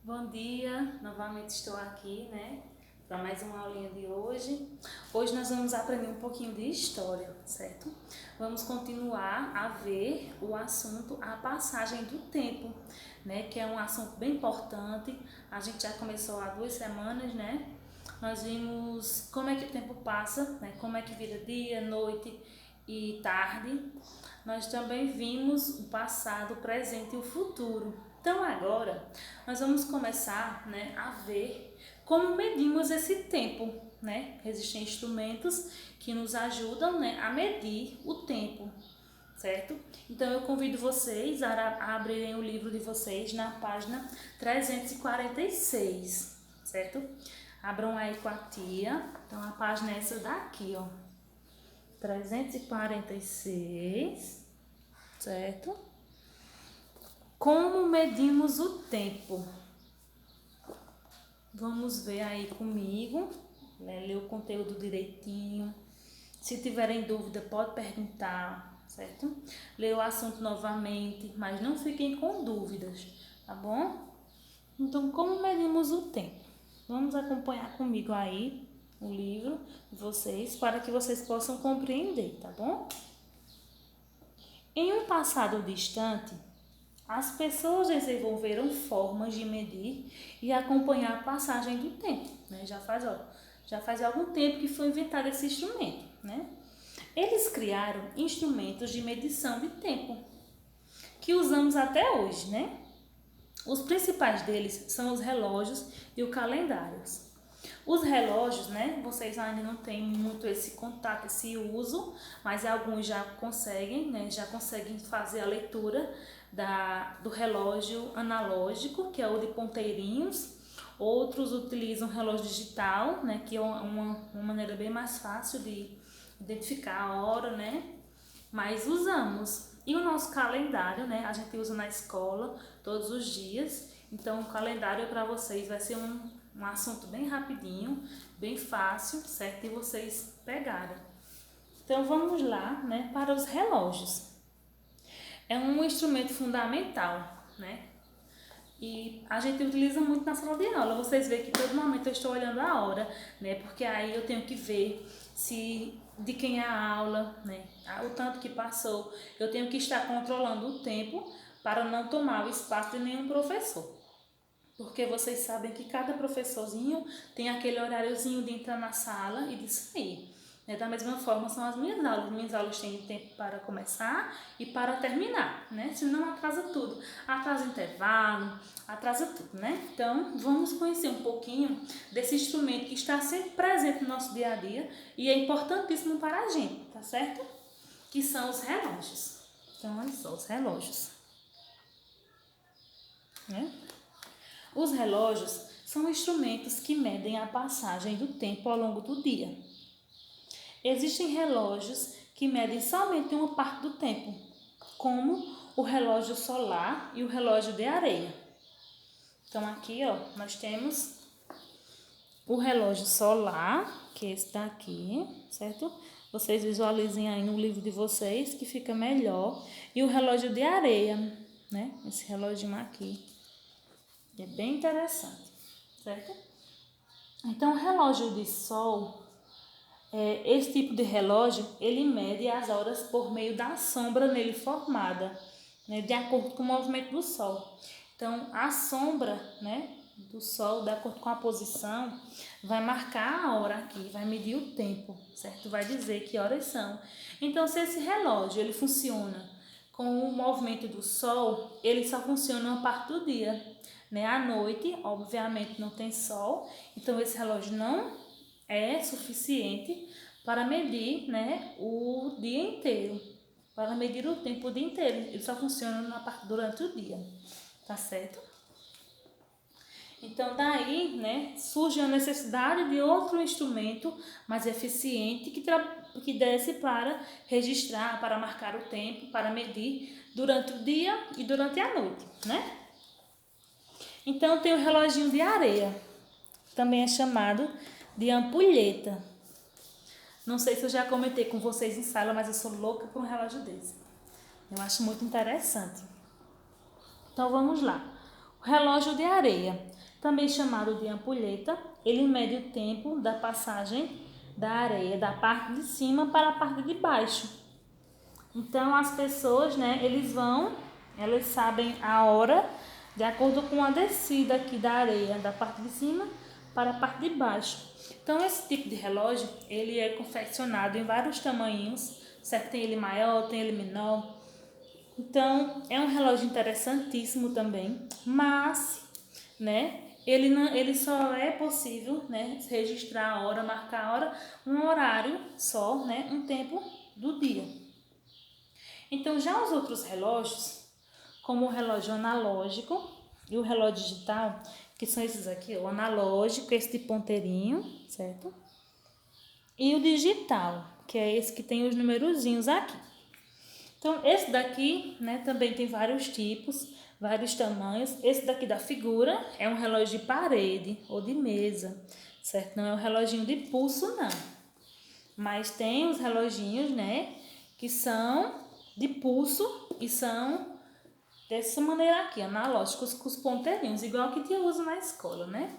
Bom dia, novamente estou aqui, para mais uma aulinha de hoje. Hoje nós vamos aprender um pouquinho de história, certo? Vamos continuar a ver o assunto a passagem do tempo, que é um assunto bem importante. A gente já começou há 2 semanas, Nós vimos como é que o tempo passa, Como é que vira dia, noite e tarde. Nós também vimos o passado, o presente e o futuro. Então agora nós vamos começar, a ver como medimos esse tempo, Existem instrumentos que nos ajudam, a medir o tempo, certo? Então eu convido vocês a abrirem o livro de vocês na página 346, certo? Abram aí com a tia. Então a página é essa daqui, ó. 346, certo? Como medimos o tempo? Vamos ver aí comigo, ler o conteúdo direitinho. Se tiverem dúvida, pode perguntar, certo? Ler o assunto novamente, mas não fiquem com dúvidas, tá bom? Então, como medimos o tempo? Vamos acompanhar comigo aí o livro de vocês para que vocês possam compreender, tá bom? Em um passado distante, as pessoas desenvolveram formas de medir e acompanhar a passagem do tempo, Já faz algum tempo que foi inventado esse instrumento, Eles criaram instrumentos de medição de tempo, que usamos até hoje, Os principais deles são os relógios e o calendário. Os relógios, vocês ainda não têm muito esse contato, esse uso, mas alguns já conseguem, Já conseguem fazer a leitura do relógio analógico, que é o de ponteirinhos. Outros utilizam relógio digital, que é uma maneira bem mais fácil de identificar a hora, Mas usamos. E o nosso calendário, a gente usa na escola todos os dias. Então, o calendário para vocês vai ser um assunto bem rapidinho, bem fácil, certo? E vocês pegarem. Então, vamos lá, para os relógios. É um instrumento fundamental, E a gente utiliza muito na sala de aula. Vocês veem que todo momento eu estou olhando a hora, Porque aí eu tenho que ver de quem é a aula, O tanto que passou. Eu tenho que estar controlando o tempo para não tomar o espaço de nenhum professor. Porque vocês sabem que cada professorzinho tem aquele horáriozinho de entrar na sala e de sair. Da mesma forma são as minhas aulas. Minhas aulas têm tempo para começar e para terminar, Senão atrasa tudo. Atrasa intervalo, atrasa tudo, Então, vamos conhecer um pouquinho desse instrumento que está sempre presente no nosso dia a dia e é importantíssimo para a gente, tá certo? Que são os relógios. Então, olha só, os relógios. Os relógios são instrumentos que medem a passagem do tempo ao longo do dia. Existem relógios que medem somente uma parte do tempo, como o relógio solar e o relógio de areia. Então aqui, nós temos o relógio solar, que é esse daqui, certo? Vocês visualizem aí no livro de vocês que fica melhor. E o relógio de areia, Esse relógio aqui. É bem interessante, certo? Então, o relógio de sol, esse tipo de relógio, ele mede as horas por meio da sombra nele formada, de acordo com o movimento do sol. Então, a sombra, do sol, de acordo com a posição, vai marcar a hora aqui, vai medir o tempo, certo? Vai dizer que horas são. Então, se esse relógio, ele funciona com o movimento do sol, ele só funciona uma parte do dia. À noite, obviamente, não tem sol, então esse relógio não é suficiente para medir, o dia inteiro, para medir o tempo o dia inteiro. Ele só funciona durante o dia, tá certo? Então, daí, surge a necessidade de outro instrumento mais eficiente que desse para registrar, para marcar o tempo, para medir durante o dia e durante a noite, Então, tem o reloginho de areia, também é chamado de ampulheta. Não sei se eu já comentei com vocês em sala, mas eu sou louca por um relógio desse. Eu acho muito interessante. Então, vamos lá. O relógio de areia, também chamado de ampulheta, ele mede o tempo da passagem da areia da parte de cima para a parte de baixo. Então as pessoas, né, elas sabem a hora de acordo com a descida aqui da areia, da parte de cima para a parte de baixo. Então esse tipo de relógio, ele é confeccionado em vários tamanhos, certo? Tem ele maior, tem ele menor. Então é um relógio interessantíssimo também, mas, né, ele só é possível, né, registrar a hora, marcar a hora, um horário só, né, um tempo do dia. Então já os outros relógios, como o relógio analógico e o relógio digital, que são esses aqui, o analógico, esse de ponteirinho, certo? E o digital, que é esse que tem os numerozinhos aqui. Então, esse daqui, né, também tem vários tipos, vários tamanhos. Esse daqui da figura é um relógio de parede ou de mesa, certo? Não é um reloginho de pulso, não. Mas tem os reloginhos, né, que são de pulso e são dessa maneira aqui, analógicos, com os ponteirinhos, igual que te usa na escola, né?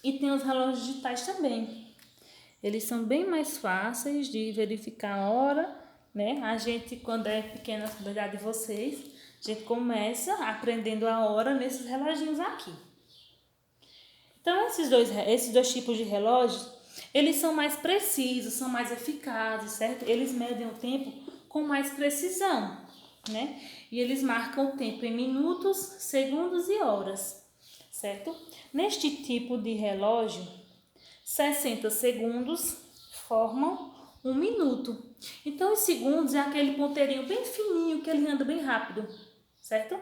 E tem os relógios digitais também. Eles são bem mais fáceis de verificar a hora, né? A gente, quando é pequena, na verdade de vocês, a gente começa aprendendo a hora nesses reloginhos aqui. Então, esses dois tipos de relógios, eles são mais precisos, são mais eficazes, certo? Eles medem o tempo com mais precisão, né? E eles marcam o tempo em minutos, segundos e horas, certo? Neste tipo de relógio, 60 segundos formam um minuto. Então, os segundos é aquele ponteirinho bem fininho que ele anda bem rápido, certo?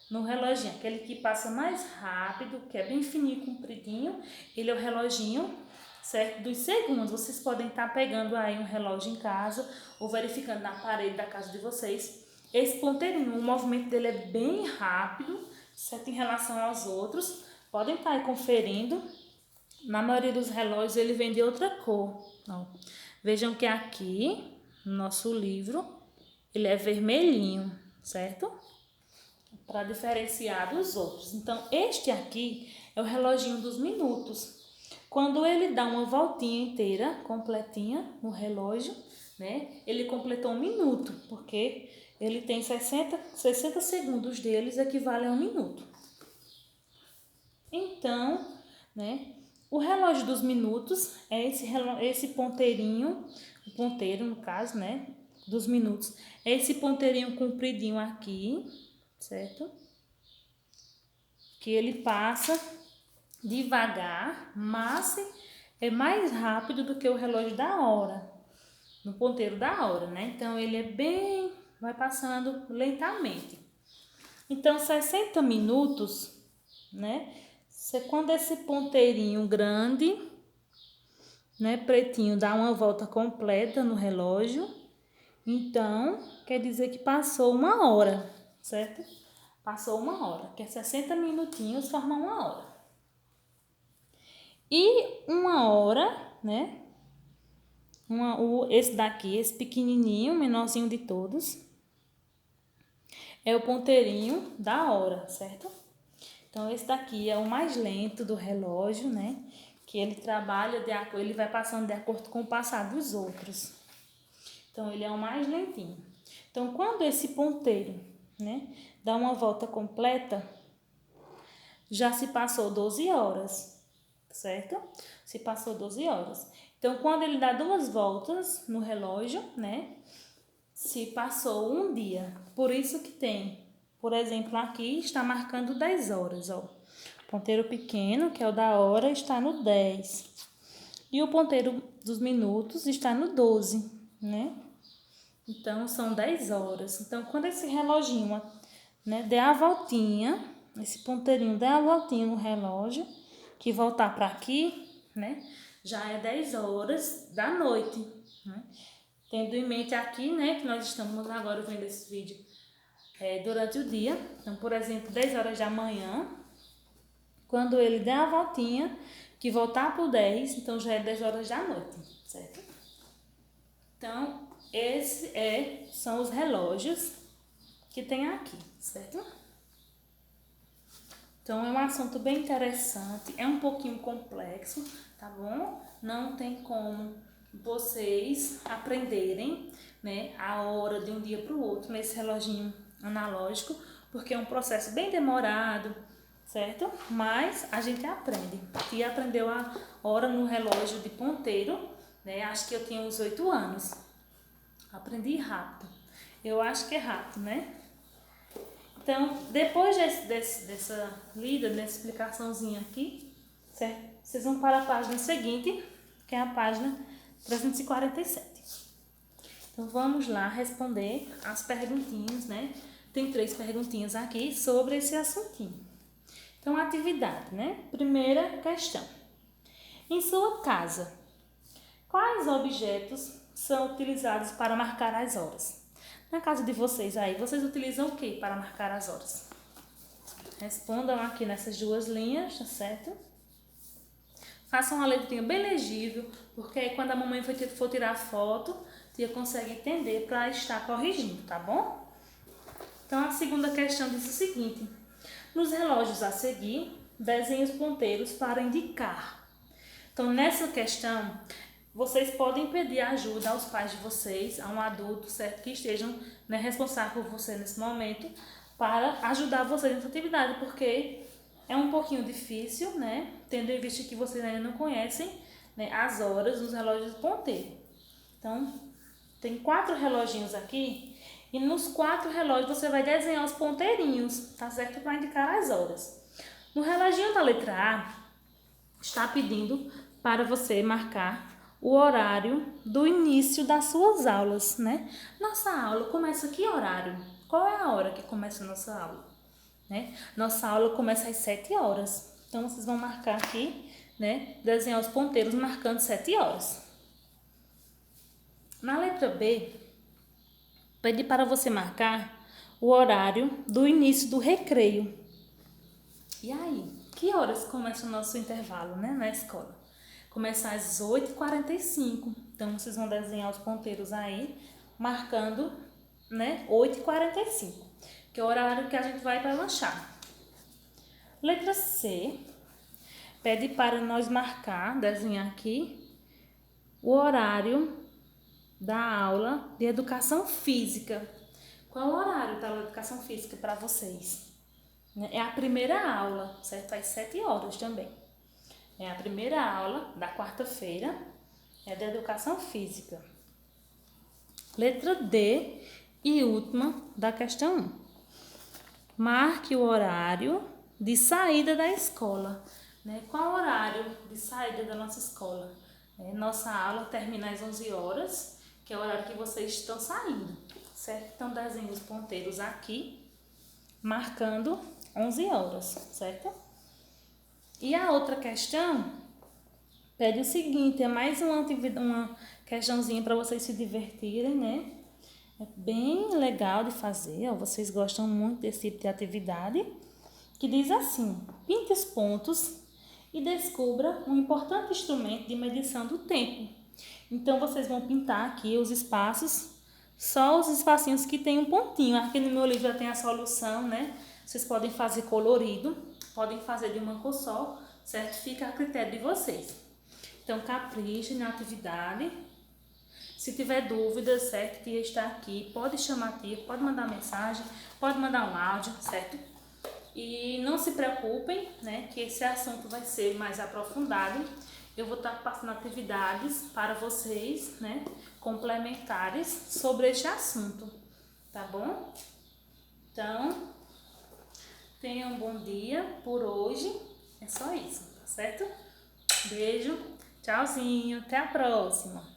No reloginho, aquele que passa mais rápido, que é bem fininho, compridinho, ele é o reloginho, certo? Dos segundos. Vocês podem estar pegando aí um relógio em casa ou verificando na parede da casa de vocês. Esse ponteirinho, o movimento dele é bem rápido, certo? Em relação aos outros. Podem estar aí conferindo. Na maioria dos relógios ele vem de outra cor. Ó. Vejam que aqui, no nosso livro, ele é vermelhinho, certo? Para diferenciar dos outros. Então, este aqui é o reloginho dos minutos. Quando ele dá uma voltinha inteira, completinha, no relógio, né? Ele completou um minuto, porque ele tem 60 segundos deles equivalem a um minuto. Então, né? O relógio dos minutos é esse ponteirinho, o ponteiro no caso, né? Dos minutos. É esse ponteirinho compridinho aqui, certo? Que ele passa devagar, mas é mais rápido do que o relógio da hora, no ponteiro da hora, né? Então ele vai passando lentamente. Então 60 minutos, né? Quando esse ponteirinho grande, né, pretinho, dá uma volta completa no relógio, então quer dizer que passou uma hora, certo? Passou uma hora, que é 60 minutinhos formam uma hora. E uma hora, né? Esse daqui, esse pequenininho, menorzinho de todos, é o ponteirinho da hora, certo? Então, esse daqui é o mais lento do relógio, né? Que ele trabalha ele vai passando de acordo com o passar dos outros. Então, ele é o mais lentinho. Então, quando esse ponteiro, né, dá uma volta completa, já se passou 12 horas, certo? Se passou 12 horas. Então, quando ele dá 2 voltas no relógio, né, se passou um dia. Por isso que tem, por exemplo, aqui está marcando 10 horas, ó. O ponteiro pequeno, que é o da hora, está no 10. E o ponteiro dos minutos está no 12, né? Então, são 10 horas. Então, quando esse reloginho, né, der a voltinha, esse ponteirinho der a voltinha no relógio, que voltar para aqui, né, já é 10 horas da noite, né? Tendo em mente aqui, né, que nós estamos agora vendo esse vídeo durante o dia. Então, por exemplo, 10 horas da manhã, quando ele der a voltinha, que voltar para o 10, então já é 10 horas da noite, certo? Então, são os relógios que tem aqui, certo? Então, é um assunto bem interessante, é um pouquinho complexo, tá bom? Não tem como vocês aprenderem, né, a hora de um dia para o outro nesse reloginho analógico, porque é um processo bem demorado, certo? Mas a gente aprende. E aprendeu a hora no relógio de ponteiro, né? Acho que eu tinha uns 8 anos. Aprendi rápido. Eu acho que é rápido, né? Então, depois dessa lida, dessa explicaçãozinha aqui, certo? Vocês vão para a página seguinte, que é a página 347. Então, vamos lá responder as perguntinhas, né? Tem 3 perguntinhas aqui sobre esse assuntinho. Então, atividade, né? Primeira questão. Em sua casa, quais objetos são utilizados para marcar as horas? Na casa de vocês aí, vocês utilizam o que para marcar as horas? Respondam aqui nessas 2 linhas, tá certo? Façam uma letrinha bem legível, porque aí quando a mamãe for tirar a foto, a tia consegue entender para estar corrigindo, tá bom? Então, a segunda questão diz o seguinte. Nos relógios a seguir, desenhe os ponteiros para indicar. Então, nessa questão, vocês podem pedir ajuda aos pais de vocês, a um adulto, certo, que estejam, né, responsável por você nesse momento, para ajudar vocês nessa atividade, porque é um pouquinho difícil, né, tendo em vista que vocês ainda não conhecem, né, as horas dos relógios de ponteiro. Então, tem 4 reloginhos aqui, e nos 4 relógios você vai desenhar os ponteirinhos, tá certo, para indicar as horas. No reloginho da letra A, está pedindo para você marcar o horário do início das suas aulas, né? Nossa aula começa que horário? Qual é a hora que começa a nossa aula? Né? Nossa aula começa às 7 horas. Então, vocês vão marcar aqui, né? Desenhar os ponteiros marcando 7 horas. Na letra B, pede para você marcar o horário do início do recreio. E aí, que horas começa o nosso intervalo, né, na escola? Começa às 8h45. Então, vocês vão desenhar os ponteiros aí, marcando, né, 8h45, que é o horário que a gente vai para lanchar. Letra C, pede para nós marcar, desenhar aqui, o horário da aula de educação física. Qual é o horário da aula de educação física para vocês? É a primeira aula, certo? Às 7 horas também. É a primeira aula da quarta-feira, é da educação física. Letra D e última da questão 1. Marque o horário de saída da escola. Né? Qual o horário de saída da nossa escola? Nossa aula termina às 11 horas, que é o horário que vocês estão saindo, certo? Então, desenhe os ponteiros aqui, marcando 11 horas, certo? E a outra questão pede o seguinte, é mais uma questãozinha para vocês se divertirem, né? É bem legal de fazer, ó, vocês gostam muito desse tipo de atividade, que diz assim, pinte os pontos e descubra um importante instrumento de medição do tempo. Então, vocês vão pintar aqui os espaços, só os espacinhos que tem um pontinho. Aqui no meu livro já tem a solução, né? Vocês podem fazer colorido, podem fazer de uma cor só, certo? Fica a critério de vocês. Então, caprichem na atividade. Se tiver dúvidas, certo? Tia está aqui, pode chamar a tia, pode mandar mensagem, pode mandar um áudio, certo? E não se preocupem, né? Que esse assunto vai ser mais aprofundado. Eu vou estar passando atividades para vocês, né? Complementares sobre este assunto, tá bom? Então, tenham um bom dia por hoje. É só isso, tá certo? Beijo, tchauzinho, até a próxima!